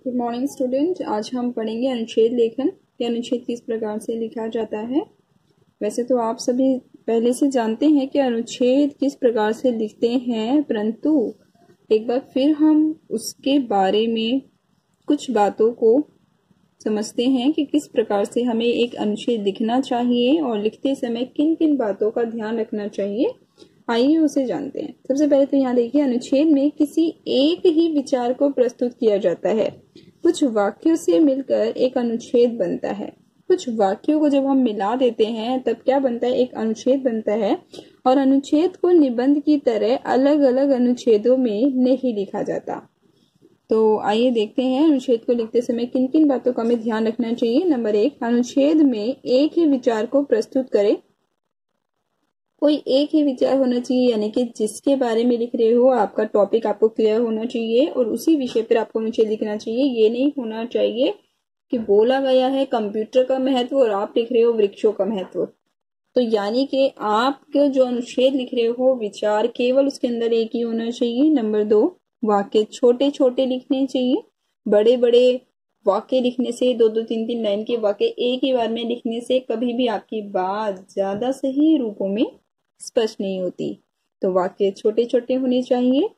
Good morning student. आज हम पढ़ेंगे अनुच्छेद लेखन कि अनुच्छेद किस प्रकार से लिखा जाता है। वैसे तो आप सभी पहले से जानते हैं कि अनुच्छेद किस प्रकार से लिखते हैं, परंतु एक बार फिर हम उसके बारे में कुछ बातों को समझते हैं कि किस प्रकार से हमें एक अनुच्छेद लिखना चाहिए और लिखते समय किन किन बातों का ध्यान रखना चाहिए। आइए उसे जानते हैं। सबसे पहले तो यहाँ देखिए, अनुच्छेद में किसी एक ही विचार को प्रस्तुत किया जाता है। कुछ वाक्यों से मिलकर एक अनुच्छेद बनता है। कुछ वाक्यों को जब हम मिला देते हैं तब क्या बनता है, एक अनुच्छेद बनता है। और अनुच्छेद को निबंध की तरह अलग अलग अनुच्छेदों में नहीं लिखा जाता। तो आइए देखते हैं अनुच्छेद को लिखते समय किन किन बातों का हमें ध्यान रखना चाहिए। नंबर 1, अनुच्छेद में एक ही विचार को प्रस्तुत करें। कोई एक ही विचार होना चाहिए, यानी कि जिसके बारे में लिख रहे हो आपका टॉपिक आपको क्लियर होना चाहिए और उसी विषय पर आपको अनुच्छेद लिखना चाहिए। ये नहीं होना चाहिए कि बोला गया है कंप्यूटर का महत्व और आप लिख रहे हो वृक्षों का महत्व। तो यानी कि आप जो अनुच्छेद लिख रहे हो विचार केवल उसके अंदर एक ही होना चाहिए। नंबर 2, वाक्य छोटे छोटे लिखने चाहिए। बड़े बड़े वाक्य लिखने से, 2-2, 3-3 लाइन के वाक्य एक ही बार में लिखने से कभी भी आपकी बात ज्यादा सही रूपों में स्पष्ट नहीं होती। तो वाक्य छोटे छोटे होने चाहिए,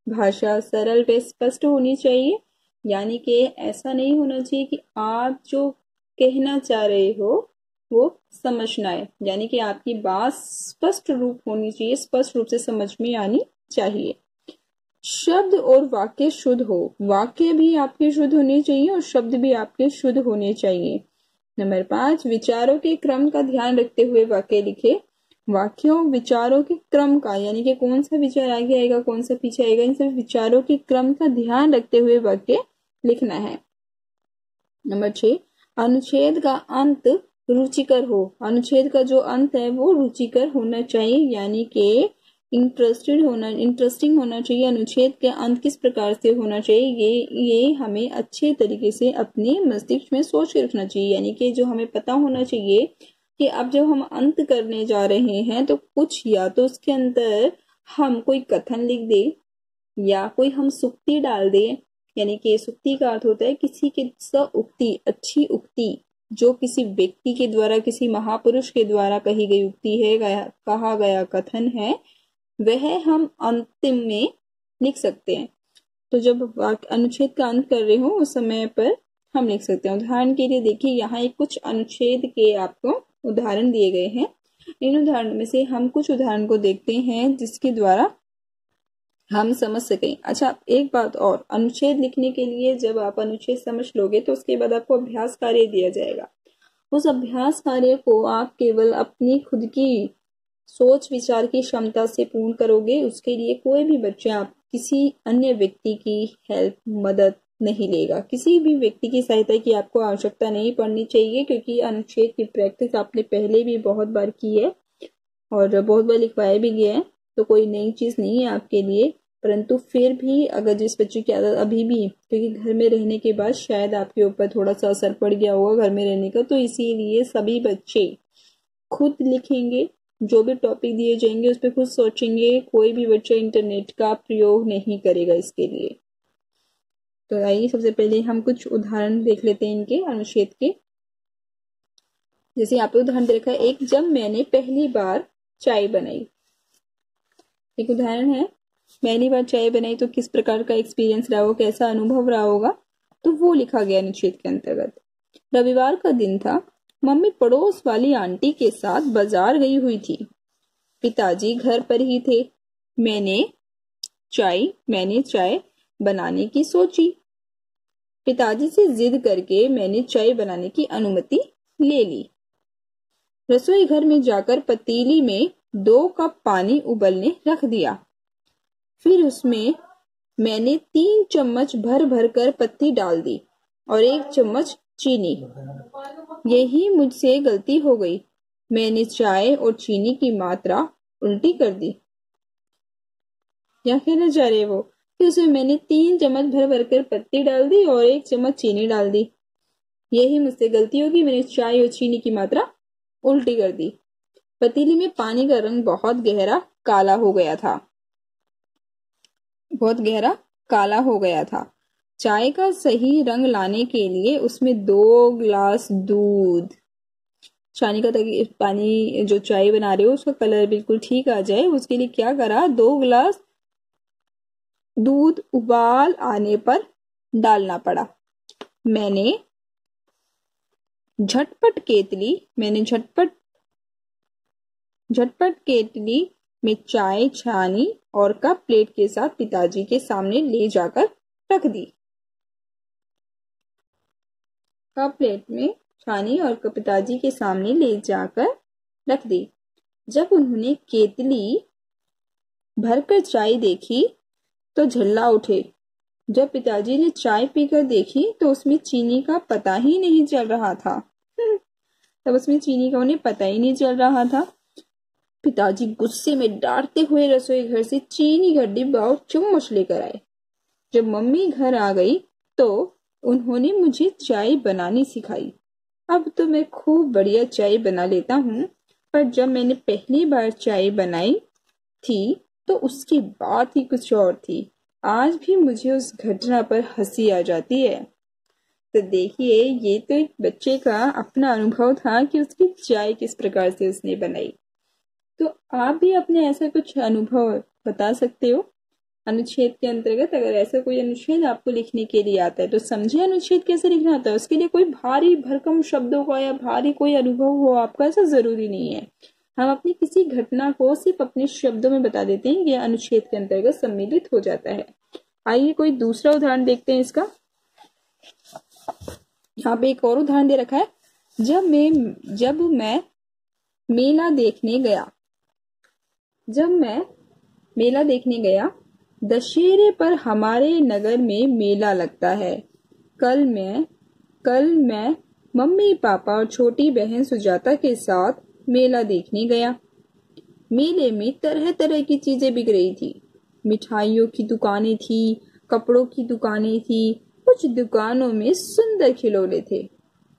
भाषा सरल व स्पष्ट होनी चाहिए। यानी कि ऐसा नहीं होना चाहिए कि आप जो कहना चाह रहे हो वो समझ ना आए, यानी कि आपकी बात स्पष्ट रूप होनी चाहिए, स्पष्ट रूप से समझ में आनी चाहिए। शब्द और वाक्य शुद्ध हो, वाक्य भी आपके शुद्ध होने चाहिए और शब्द भी आपके शुद्ध होने चाहिए। नंबर 5, विचारों के क्रम का ध्यान रखते हुए वाक्य लिखे। वाक्यों विचारों के क्रम का, यानी कि कौन सा विचार आगे आएगा कौन सा पीछे आएगा, इन सब विचारों के क्रम का ध्यान रखते हुए वाक्य लिखना है। नंबर 6, अनुच्छेद का अंत रुचिकर हो। अनुच्छेद का जो अंत है वो रुचिकर होना चाहिए, यानी कि इंटरेस्टिंग होना चाहिए। अनुच्छेद के अंत किस प्रकार से होना चाहिए ये हमें अच्छे तरीके से अपने मस्तिष्क में सोच के रखना चाहिए। यानी कि जो हमें पता होना चाहिए कि अब जब हम अंत करने जा रहे हैं तो कुछ या तो उसके अंदर हम कोई कथन लिख दे या कोई हम सुक्ति डाल दे। यानी कि सुक्ति का अर्थ होता है किसी की उक्ति, अच्छी उक्ति जो किसी व्यक्ति के द्वारा, किसी महापुरुष के द्वारा कही गई उक्ति है, कहा गया कथन है, वह हम अंतिम में लिख सकते हैं। तो जब अनुच्छेद का अंत कर रहे हो उस समय पर हम लिख सकते हैं। उदाहरण के लिए देखिए, यहाँ एक कुछ अनुच्छेद के आपको उदाहरण दिए गए हैं। इन उदाहरण में से हम कुछ उदाहरण को देखते हैं जिसके द्वारा हम समझ सकें। अच्छा, एक बात और, अनुच्छेद लिखने के लिए जब आप अनुच्छेद समझ लोगे तो उसके बाद आपको अभ्यास कार्य दिया जाएगा। उस अभ्यास कार्य को आप केवल अपनी खुद की सोच विचार की क्षमता से पूर्ण करोगे। उसके लिए कोई भी बच्चा आप किसी अन्य व्यक्ति की हेल्प, मदद नहीं लेगा। किसी भी व्यक्ति की सहायता की आपको आवश्यकता नहीं पड़नी चाहिए, क्योंकि अनुच्छेद की प्रैक्टिस आपने पहले भी बहुत बार की है और बहुत बार लिखवाया भी गया है, तो कोई नई चीज नहीं है आपके लिए। परंतु फिर भी अगर जिस बच्चे की आदत अभी भी, क्योंकि घर में रहने के बाद शायद आपके ऊपर थोड़ा सा असर पड़ गया होगा घर में रहने का, तो इसीलिए सभी बच्चे खुद लिखेंगे, जो भी टॉपिक दिए जाएंगे उस पर खुद सोचेंगे। कोई भी बच्चा इंटरनेट का प्रयोग नहीं करेगा इसके लिए। तो आइए सबसे पहले हम कुछ उदाहरण देख लेते हैं इनके अनुच्छेद के। जैसे यहाँ पे उदाहरण दे रखा है, एक जब मैंने पहली बार चाय बनाई। एक उदाहरण है, पहली बार चाय बनाई तो किस प्रकार का एक्सपीरियंस रहा होगा, कैसा अनुभव रहा होगा, तो वो लिखा गया अनुच्छेद के अंतर्गत। रविवार का दिन था, मम्मी पड़ोस वाली आंटी के साथ बाजार गई हुई थी, पिताजी घर पर ही थे। मैंने चाय बनाने की सोची। पिताजी से जिद करके मैंने चाय बनाने की अनुमति ले ली। रसोई घर में जाकर पतीली में 2 कप पानी उबलने रख दिया। फिर उसमें मैंने 3 चम्मच भर भर कर पत्ती डाल दी और 1 चम्मच चीनी। यही मुझसे गलती हो गई, मैंने चाय और चीनी की मात्रा उल्टी कर दी। क्या कहना चाह रहे वो, कि उसमें मैंने 3 चम्मच भर भर कर पत्ती डाल दी और 1 चम्मच चीनी डाल दी। यही मुझसे गलती होगी, मैंने चाय और चीनी की मात्रा उल्टी कर दी। पतीली में पानी का रंग बहुत गहरा काला हो गया था। चाय का सही रंग लाने के लिए उसमें 2 ग्लास दूध, चाय का ताकि पानी जो चाय बना रहे हो उसका कलर बिल्कुल ठीक आ जाए, उसके लिए क्या करा, 2 ग्लास दूध उबाल आने पर डालना पड़ा। मैंने झटपट केतली में चाय छानी और कप प्लेट के साथ पिताजी के सामने ले जाकर रख दी। कप प्लेट में छानी और पिताजी के सामने ले जाकर रख दी। जब उन्होंने केतली भरकर चाय देखी तो झल्ला उठे। जब पिताजी ने चाय पीकर देखी तो उसमें चीनी का पता ही नहीं चल रहा था। तब उसमें चीनी का उन्हें पता ही नहीं चल रहा था। पिताजी गुस्से में डांटते हुए रसोई घर से चीनी का डिब्बा और चम्मच लेकर आए। जब मम्मी घर आ गई तो उन्होंने मुझे चाय बनानी सिखाई। अब तो मैं खूब बढ़िया चाय बना लेता हूँ, पर जब मैंने पहली बार चाय बनाई थी तो उसकी बात ही कुछ और थी। आज भी मुझे उस घटना पर हंसी आ जाती है। तो देखिए, ये तो एक बच्चे का अपना अनुभव था कि उसकी चाय किस प्रकार से उसने बनाई। तो आप भी अपने ऐसा कुछ अनुभव बता सकते हो अनुच्छेद के अंतर्गत। अगर ऐसा कोई अनुच्छेद आपको लिखने के लिए आता है तो समझे अनुच्छेद कैसे लिखना आता है। उसके लिए कोई भारी भरकम शब्दों का या भारी कोई अनुभव हो आपका, ऐसा जरूरी नहीं है। हम अपनी किसी घटना को सिर्फ अपने शब्दों में बता देते हैं, यह अनुच्छेद के अंतर्गत सम्मिलित हो जाता है। आइए कोई दूसरा उदाहरण देखते हैं इसका। यहाँ पे एक और उदाहरण दे रखा है। जब मैं मेला देखने गया, दशहरे पर हमारे नगर में मेला लगता है। कल मैं मम्मी पापा और छोटी बहन सुजाता के साथ मेला देखने गया। मेले में तरह तरह की चीजें बिक रही थी। मिठाइयों की दुकानें थी, कपड़ों की दुकानें थी, कुछ दुकानों में सुंदर खिलौने थे।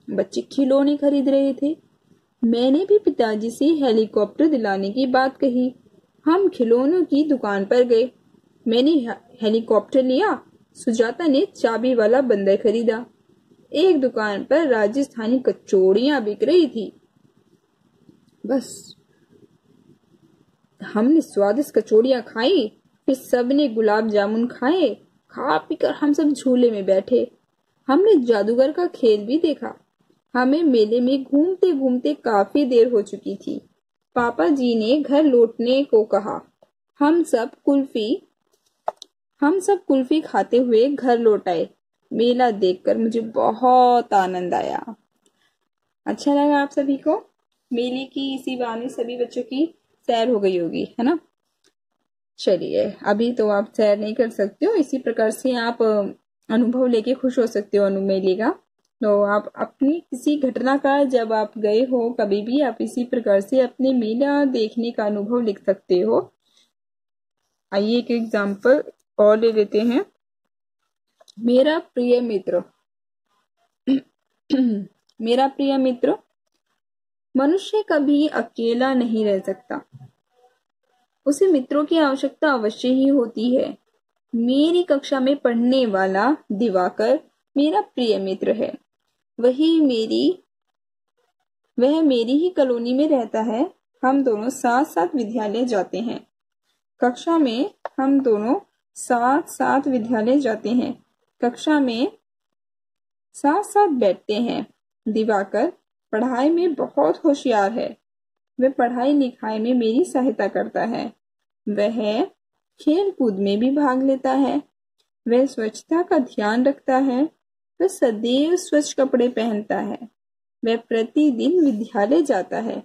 बच्चे खिलौने खरीद रहे थे। मैंने भी पिताजी से हेलीकॉप्टर दिलाने की बात कही। हम खिलौनों की दुकान पर गए। मैंने हेलीकॉप्टर लिया, सुजाता ने चाबी वाला बंदर खरीदा। एक दुकान पर राजस्थानी कचौड़ियां बिक रही थी। बस हमने स्वादिष्ट कचौड़ियां खाई, फिर सबने गुलाब जामुन खाए। खा पीकर हम सब झूले में बैठे। हमने जादूगर का खेल भी देखा। हमें मेले में घूमते घूमते काफी देर हो चुकी थी। पापा जी ने घर लौटने को कहा। हम सब कुल्फी खाते हुए घर लौट आए। मेला देखकर मुझे बहुत आनंद आया। अच्छा लगा आप सभी को। मेले की इसी बहाने सभी बच्चों की सैर हो गई होगी, है ना। चलिए, अभी तो आप सैर नहीं कर सकते हो, इसी प्रकार से आप अनुभव लेके खुश हो सकते हो मेले का। तो आप अपनी किसी घटना का जब आप गए हो कभी भी, आप इसी प्रकार से अपने मेला देखने का अनुभव लिख सकते हो। आइए एक एग्जाम्पल और ले लेते हैं। मेरा प्रिय मित्र मनुष्य कभी अकेला नहीं रह सकता। उसे मित्रों की आवश्यकता अवश्य ही होती है। मेरी कक्षा में पढ़ने वाला दिवाकर मेरा प्रिय मित्र है। वह मेरी ही कॉलोनी में रहता है। हम दोनों साथ साथ विद्यालय जाते हैं। कक्षा में हम दोनों साथ साथ विद्यालय जाते हैं। कक्षा में साथ साथ बैठते हैं। दिवाकर पढ़ाई में बहुत होशियार है। वह पढ़ाई लिखाई में मेरी सहायता करता है। वह खेल कूद में भी भाग लेता है। वह स्वच्छता का ध्यान रखता है। वह सदैव स्वच्छ कपड़े पहनता है। वह प्रतिदिन विद्यालय जाता है।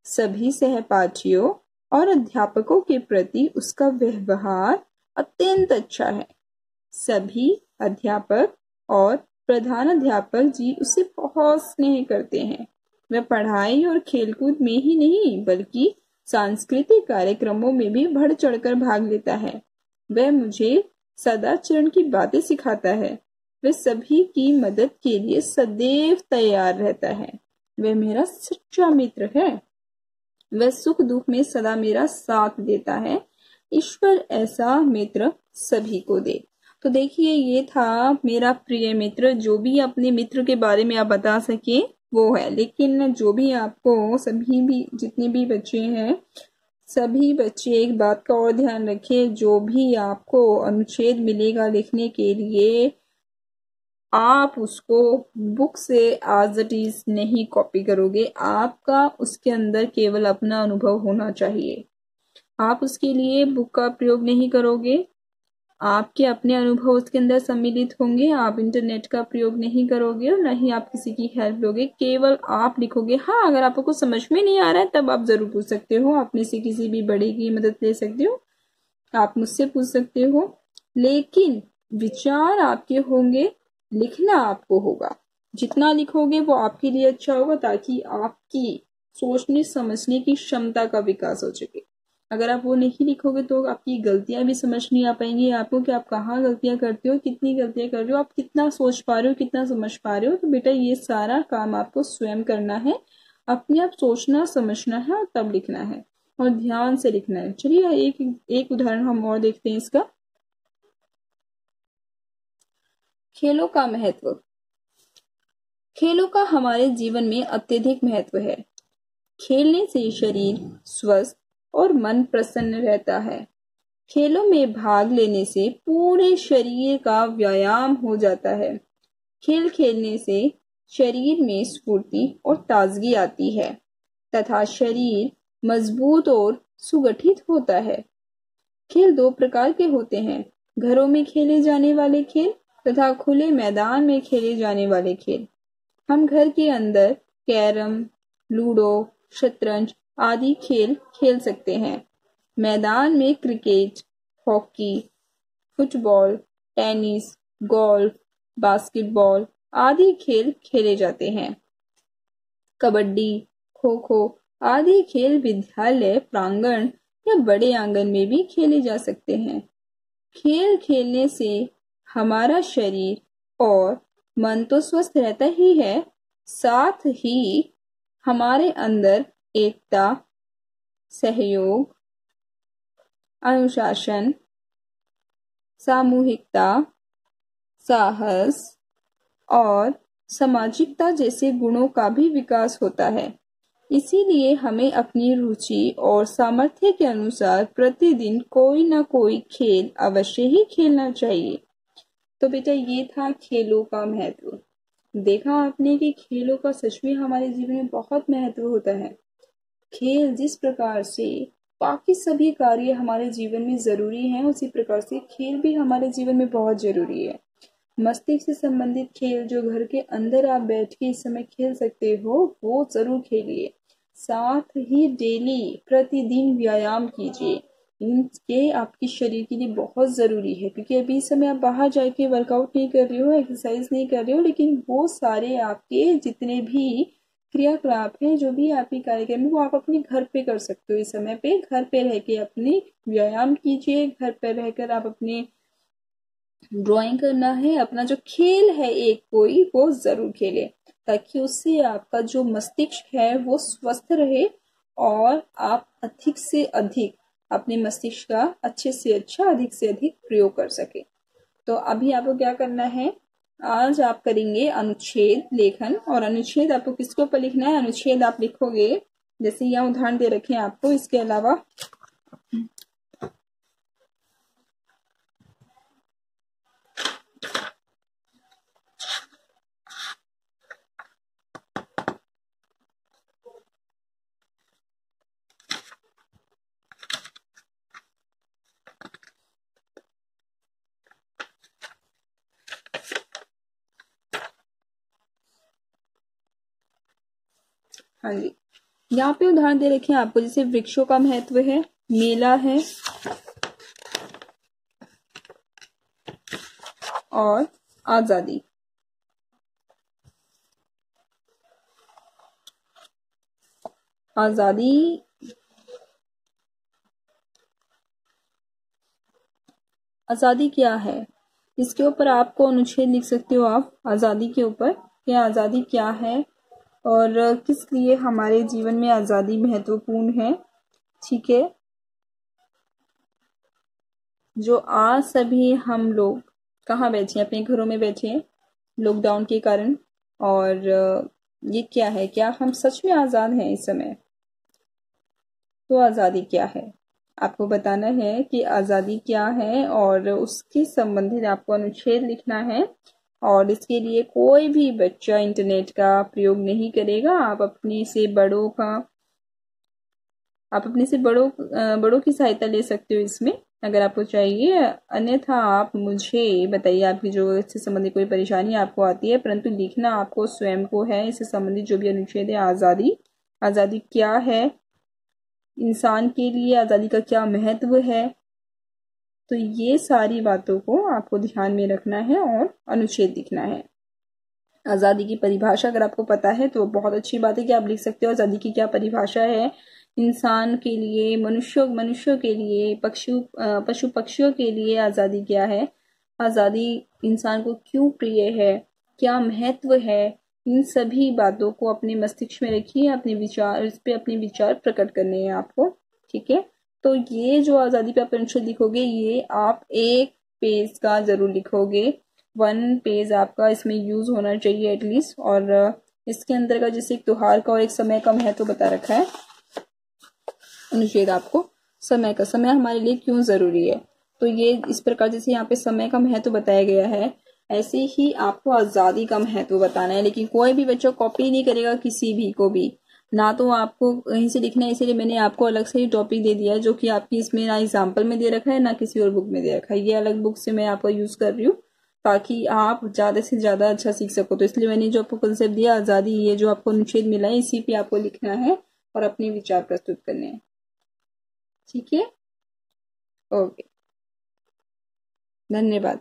सभी सहपाठियों और अध्यापकों के प्रति उसका व्यवहार अत्यंत अच्छा है। सभी अध्यापक और प्रधान अध्यापक जी उसे बहुत स्नेह करते हैं। वह पढ़ाई और खेलकूद में ही नहीं बल्कि सांस्कृतिक कार्यक्रमों में भी बढ़ चढ़कर भाग लेता है। वह मुझे सदाचरण की बातें सिखाता है। वह सभी की मदद के लिए सदैव तैयार रहता है। वह मेरा सच्चा मित्र है। वह सुख दुख में सदा मेरा साथ देता है। ईश्वर ऐसा मित्र सभी को दे। तो देखिए, ये था मेरा प्रिय मित्र। जो भी अपने मित्र के बारे में आप बता सके वो है, लेकिन जो भी आपको सभी भी जितने भी बच्चे हैं, सभी बच्चे एक बात का और ध्यान रखें, जो भी आपको अनुच्छेद मिलेगा लिखने के लिए, आप उसको बुक से एज इट इज नहीं कॉपी करोगे। आपका उसके अंदर केवल अपना अनुभव होना चाहिए। आप उसके लिए बुक का प्रयोग नहीं करोगे, आपके अपने अनुभव उसके अंदर सम्मिलित होंगे। आप इंटरनेट का प्रयोग नहीं करोगे और न ही आप किसी की हेल्प लोगे, केवल आप लिखोगे। हाँ, अगर आपको कुछ समझ में नहीं आ रहा है तब आप जरूर पूछ सकते हो, आप में से किसी भी बड़े की मदद ले सकते हो, आप मुझसे पूछ सकते हो, लेकिन विचार आपके होंगे, लिखना आपको होगा। जितना लिखोगे वो आपके लिए अच्छा होगा, ताकि आपकी सोचने समझने की क्षमता का विकास हो सके। अगर आप वो नहीं लिखोगे तो आपकी गलतियां भी समझ नहीं आ पाएंगी आपको, कि आप कहाँ गलतियां करते हो, कितनी गलतियां कर रहे हो, आप कितना सोच पा रहे हो, कितना समझ पा रहे हो। तो बेटा, ये सारा काम आपको स्वयं करना है, अपने आप सोचना समझना है और तब लिखना है, और ध्यान से लिखना है। चलिए एक उदाहरण हम और देखते हैं इसका। खेलों का महत्व। खेलों का हमारे जीवन में अत्यधिक महत्व है। खेलने से शरीर स्वस्थ और मन प्रसन्न रहता है। खेलों में भाग लेने से पूरे शरीर का व्यायाम हो जाता है। खेल खेलने से शरीर में स्फूर्ति और ताजगी आती है तथा शरीर मजबूत और सुगठित होता है। खेल दो प्रकार के होते हैं, घरों में खेले जाने वाले खेल तथा खुले मैदान में खेले जाने वाले खेल। हम घर के अंदर कैरम, लूडो, शतरंज आदि खेल खेल सकते हैं। मैदान में cricket, hockey, football, tennis, golf, basketball आदि खेल खेले जाते हैं। कबड्डी, खो खो आदि खेल विद्यालय प्रांगण या बड़े आंगन में भी खेले जा सकते हैं। खेल खेलने से हमारा शरीर और मन तो स्वस्थ रहता ही है, साथ ही हमारे अंदर एकता, सहयोग, अनुशासन, सामूहिकता, साहस और सामाजिकता जैसे गुणों का भी विकास होता है। इसीलिए हमें अपनी रुचि और सामर्थ्य के अनुसार प्रतिदिन कोई ना कोई खेल अवश्य ही खेलना चाहिए। तो बेटा, ये था खेलों का महत्व। देखा आपने कि खेलों का सच में हमारे जीवन में बहुत महत्व होता है। खेल जिस प्रकार से बाकी सभी कार्य हमारे जीवन में जरूरी हैं, उसी प्रकार से खेल भी हमारे जीवन में बहुत जरूरी है। मस्तिष्क से संबंधित खेल जो घर के अंदर आप बैठ के इस समय खेल सकते हो, वो जरूर खेलिए। साथ ही डेली प्रतिदिन व्यायाम कीजिए। इनके आपके शरीर के लिए बहुत जरूरी है, क्योंकि अभी इस समय आप बाहर जाके वर्कआउट नहीं कर रहे हो, एक्सरसाइज नहीं कर रहे हो, लेकिन वो सारे आपके जितने भी क्रियाकलाप हैं, जो भी आपके कार्यक्रम है, वो आप अपने घर पे कर सकते हो। इस समय पे घर पे रह के अपने व्यायाम कीजिए। घर पे रहकर आप अपने ड्राइंग करना है, अपना जो खेल है एक कोई, वो जरूर खेले, ताकि उससे आपका जो मस्तिष्क है वो स्वस्थ रहे और आप अधिक से अधिक अपने मस्तिष्क का अच्छे से अच्छा, अधिक से अधिक प्रयोग कर सके। तो अभी आपको क्या करना है, आज आप करेंगे अनुच्छेद लेखन। और अनुच्छेद आपको किसके ऊपर लिखना है? अनुच्छेद आप लिखोगे, जैसे यहाँ उदाहरण दे रखे हैं आपको, इसके अलावा हाँ जी, यहाँ पे उदाहरण दे रखे हैं आपको, जैसे वृक्षों का महत्व है, मेला है और आजादी। आजादी आजादी क्या है, इसके ऊपर आपको अनुच्छेद लिख सकते हो आप, आजादी के ऊपर, कि आजादी क्या है और किस लिए हमारे जीवन में आजादी महत्वपूर्ण है। ठीक है, जो आज सभी हम लोग कहाँ बैठे हैं? अपने घरों में बैठे हैं लॉकडाउन के कारण। और ये क्या है? क्या हम सच में आज़ाद हैं इस समय? तो आज़ादी क्या है? आपको बताना है कि आज़ादी क्या है, और उसके संबंधित आपको अनुच्छेद लिखना है। और इसके लिए कोई भी बच्चा इंटरनेट का प्रयोग नहीं करेगा। आप अपने से बड़ों की सहायता ले सकते हो इसमें, अगर आपको चाहिए। अन्यथा आप मुझे बताइए आपकी जो इससे संबंधित कोई परेशानी आपको आती है, परंतु लिखना आपको स्वयं को है। इससे संबंधित जो भी अनुच्छेद है, आज़ादी, आज़ादी क्या है, इंसान के लिए आज़ादी का क्या महत्व है, तो ये सारी बातों को आपको ध्यान में रखना है और अनुच्छेद लिखना है। आज़ादी की परिभाषा अगर आपको पता है तो बहुत अच्छी बात है कि आप लिख सकते हो आज़ादी की क्या परिभाषा है। इंसान के लिए, मनुष्यों के लिए, पशु पक्षियों के लिए आज़ादी क्या है, आज़ादी इंसान को क्यों प्रिय है, क्या महत्व है, इन सभी बातों को अपने मस्तिष्क में रखिए। इस पे अपने विचार प्रकट करने हैं आपको। ठीक है, तो ये जो आज़ादी पे आप अनुच्छेद लिखोगे, ये आप एक पेज का जरूर लिखोगे। 1 पेज आपका इसमें यूज होना चाहिए एटलीस्ट। और इसके अंदर का जैसे एक त्योहार का और एक समय का महत्व बता रखा है अनुच्छेद आपको। समय हमारे लिए क्यों जरूरी है, तो ये इस प्रकार जैसे यहाँ पे समय का महत्व बताया गया है, ऐसे ही आपको आज़ादी का महत्व बताना है। लेकिन कोई भी बच्चा कॉपी नहीं करेगा किसी भी को भी, ना तो आपको कहीं से लिखना है। इसीलिए मैंने आपको अलग से ही टॉपिक दे दिया है, जो कि आपकी इसमें ना एग्जाम्पल में दे रखा है ना किसी और बुक में दे रखा है। ये अलग बुक से मैं आपका यूज कर रही हूँ ताकि आप ज्यादा से ज्यादा अच्छा सीख सको। तो इसलिए मैंने जो आपको कंसेप्ट दिया आज़ादी, ये जो आपको अनुच्छेद मिला है, इसी पे आपको लिखना है और अपने विचार प्रस्तुत करने हैं। ठीक है, ओके, धन्यवाद।